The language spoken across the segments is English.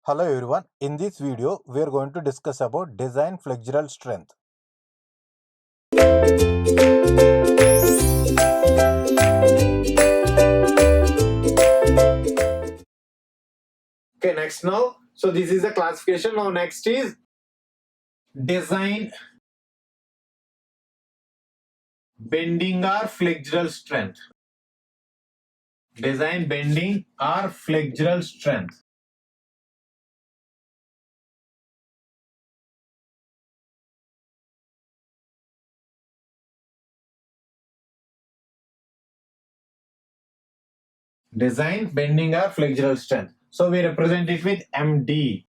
Hello everyone, in this video we are going to discuss about design flexural strength. Okay, next now. So this is the classification. Now next is design bending or flexural strength. Design bending or flexural strength. Design bending or flexural strength. So we represent it with MD.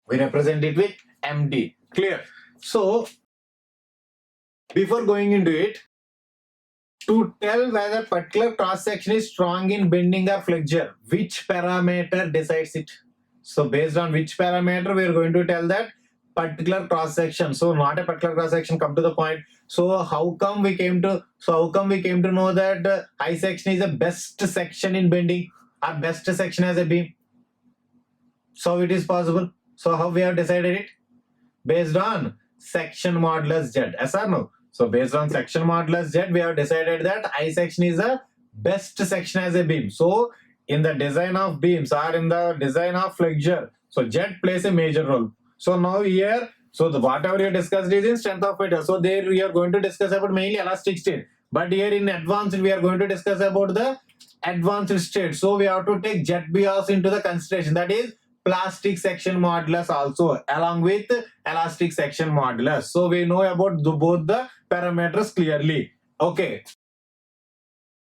We represent it with MD. Clear? So before going into it, to tell whether particular cross section is strong in bending or flexure, which parameter decides it? So based on which parameter we are going to tell that particular cross section. So not a particular cross section. Come to the point. So how come we came to know that I section is the best section in bending or best section as a beam? So it is possible. So how we have decided it? Based on section modulus Z. Yes or no? So based on section modulus Z, we have decided that I section is the best section as a beam. So in the design of beams or in the design of flexure, so Z plays a major role. So now here, so whatever you discussed is in strength of material. So there we are going to discuss about mainly elastic state. But here in advanced, we are going to discuss about the advanced state. So we have to take ZB also into the consideration. That is plastic section modulus also along with elastic section modulus. So we know about both the parameters clearly. Okay.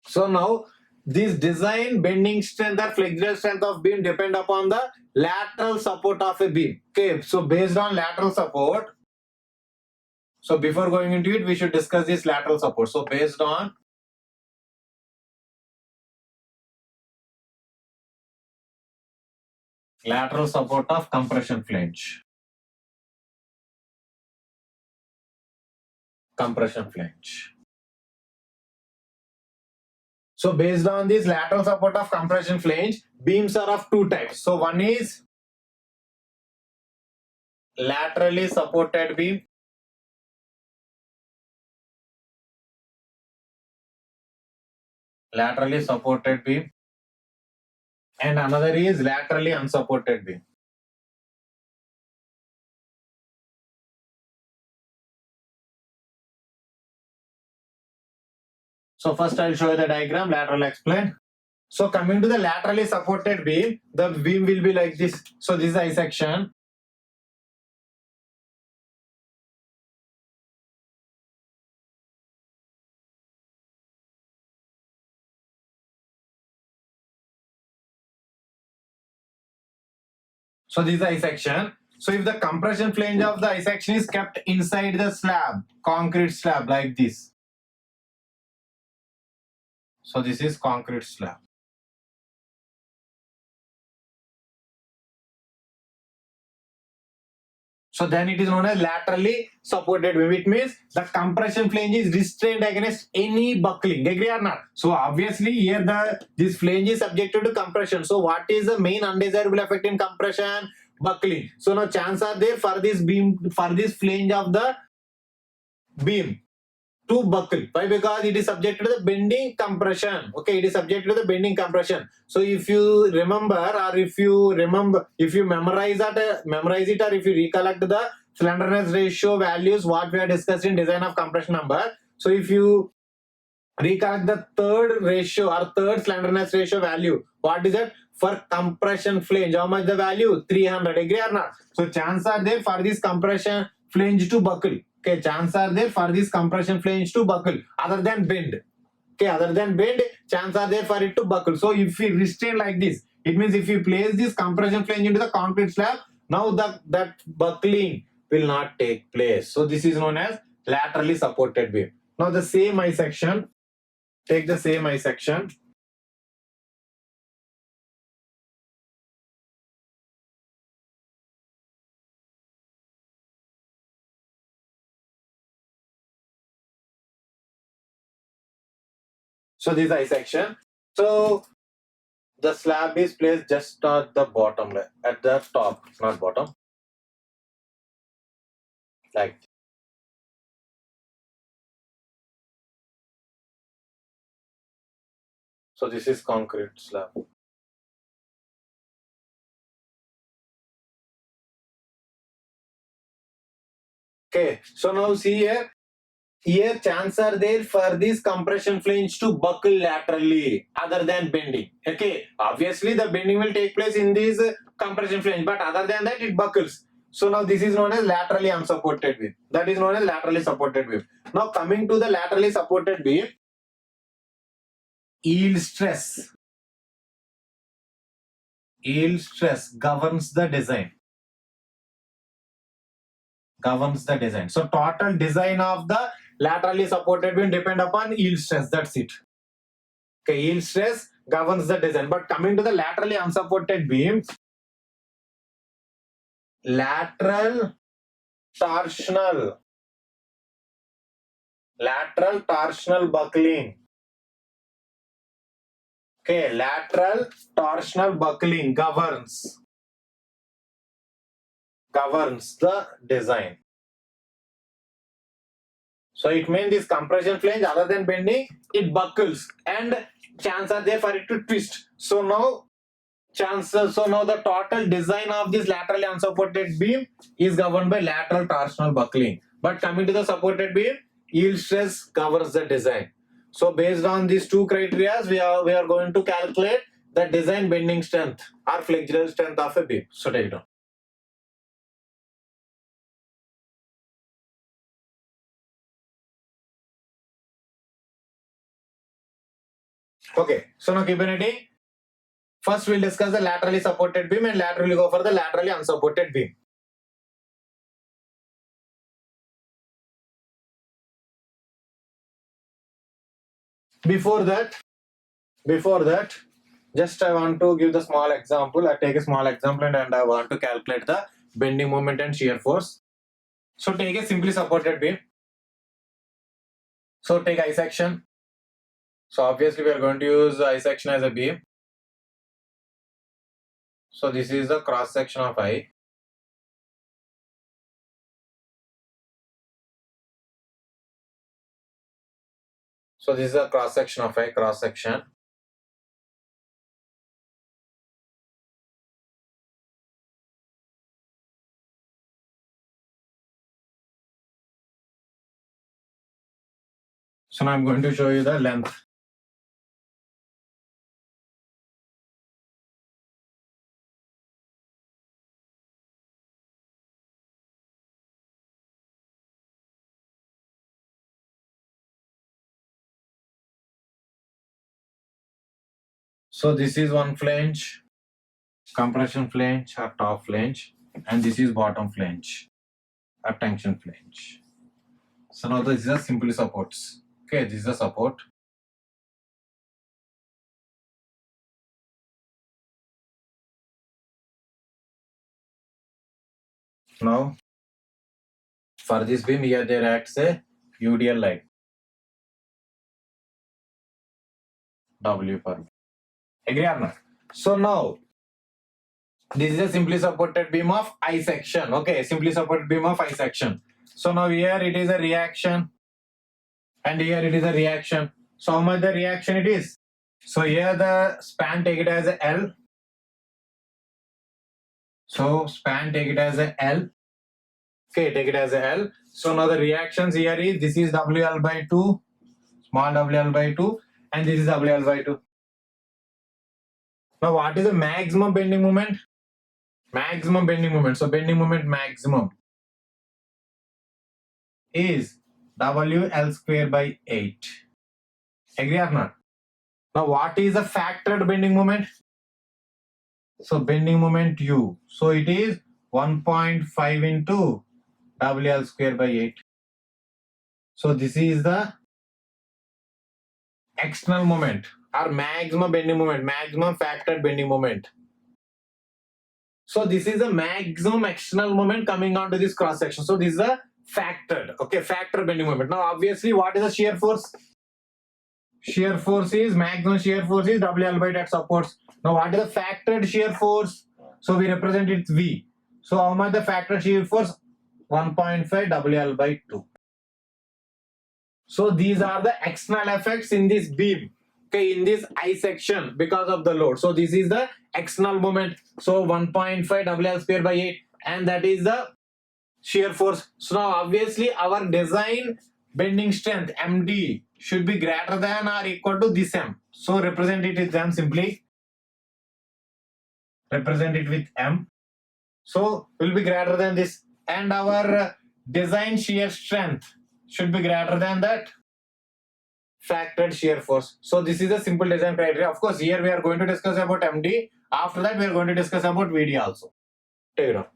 So now this design bending strength or flexural strength of beam depend upon the lateral support of a beam. Okay. So based on lateral support. So before going into it, we should discuss this lateral support. So based on lateral support of compression flange. Compression flange. So based on this lateral support of compression flange, beams are of two types. So one is laterally supported beam. Laterally supported beam. And another is laterally unsupported beam. So first I'll show you the diagram, lateral explain. So coming to the laterally supported beam, the beam will be like this. So this is I section. So this is I section. So if the compression flange of the I section is kept inside the slab, concrete slab like this. So this is concrete slab. So then it is known as laterally supported beam. It means the compression flange is restrained against any buckling. Agree or not? So obviously here this flange is subjected to compression. So what is the main undesirable effect in compression? Buckling. So now chance are there for this beam, for this flange of the beam to buckle. Why? Because it is subjected to the bending compression. Okay, it is subjected to the bending compression. So if you remember, or if you memorize it, or if you recollect the slenderness ratio values, what we are discussed in design of compression number. So if you recollect the third ratio or third slenderness ratio value, what is it? For compression flange, how much the value? 300. Agree or not? So chances are there for this compression flange to buckle. Okay, chances are there for this compression flange to buckle other than bend. Okay, other than bend, chances are there for it to buckle. So if we restrain like this, it means if you place this compression flange into the concrete slab, now that buckling will not take place. So this is known as laterally supported beam. Now the same I section, take the same I section. So this is I section. So the slab is placed just at the bottom, at the top, not bottom, like. So this is concrete slab. Okay, so now see here. Here chances are there for these compression flange to buckle laterally other than bending. Okay, obviously the bending will take place in these compression flange, but other than that it buckles. So now this is known as laterally unsupported beam. That is known as laterally supported beam. Now coming to the laterally supported beam, yield stress governs the design. So total design of the laterally supported beam depend upon yield stress. That's it. Okay, yield stress governs the design. But coming to the laterally unsupported beam, lateral torsional buckling. Okay, lateral torsional buckling governs the design. So it means this compression flange, other than bending, it buckles and chances are there for it to twist. So now the total design of this laterally unsupported beam is governed by lateral torsional buckling. But coming to the supported beam, yield stress governs the design. So based on these two criteria, we are going to calculate the design bending strength or flexural strength of a beam. So take it down. Okay, so now keep on reading. First we'll discuss the laterally supported beam and later we'll go for the laterally unsupported beam. Before that, just I want to give the small example. I take a small example and I want to calculate the bending moment and shear force. So take a simply supported beam. So take I section. So obviously we are going to use I section as a beam. So this is the cross section of I. So this is the cross section of I, cross section. So now I'm going to show you the length. So this is one flange, compression flange or top flange, and this is bottom flange or tension flange. So now this is a simply supports. Okay, this is the support. Now for this beam here there acts a UDL line. W per beam. Agree or not? So now this is a simply supported beam of I section. Okay, simply supported beam of I section. So now here it is a reaction and here it is a reaction. So how much the reaction it is? So here the span take it as a L. So span take it as a L. Okay, take it as a L. So now the reactions here is this is WL by 2, small WL by 2, and this is WL by 2. Now what is the maximum bending moment? Maximum bending moment. So bending moment maximum is WL square by 8. Agree or not? Now what is the factored bending moment? So bending moment U. So it is 1.5 into WL square by 8. So this is the external moment or maximum bending moment, maximum factored bending moment. So this is the maximum external moment coming onto this cross section. So this is a factored, okay, factor bending moment. Now obviously what is the shear force? shear force is, maximum shear force is WL by that supports. Now what is the factored shear force? So we represent it V. So how much the factored shear force? 1.5 WL by 2. So these are the external effects in this beam, okay, in this I section because of the load. So this is the external moment. So 1.5 WL square by 8, and that is the shear force. So now obviously our design bending strength MD should be greater than or equal to this M. So represent it with M, simply represent it with M. So will be greater than this, and our design shear strength should be greater than that factored shear force. So this is a simple design criteria. Of course, here we are going to discuss about MD. After that, we are going to discuss about VD also. Take it off.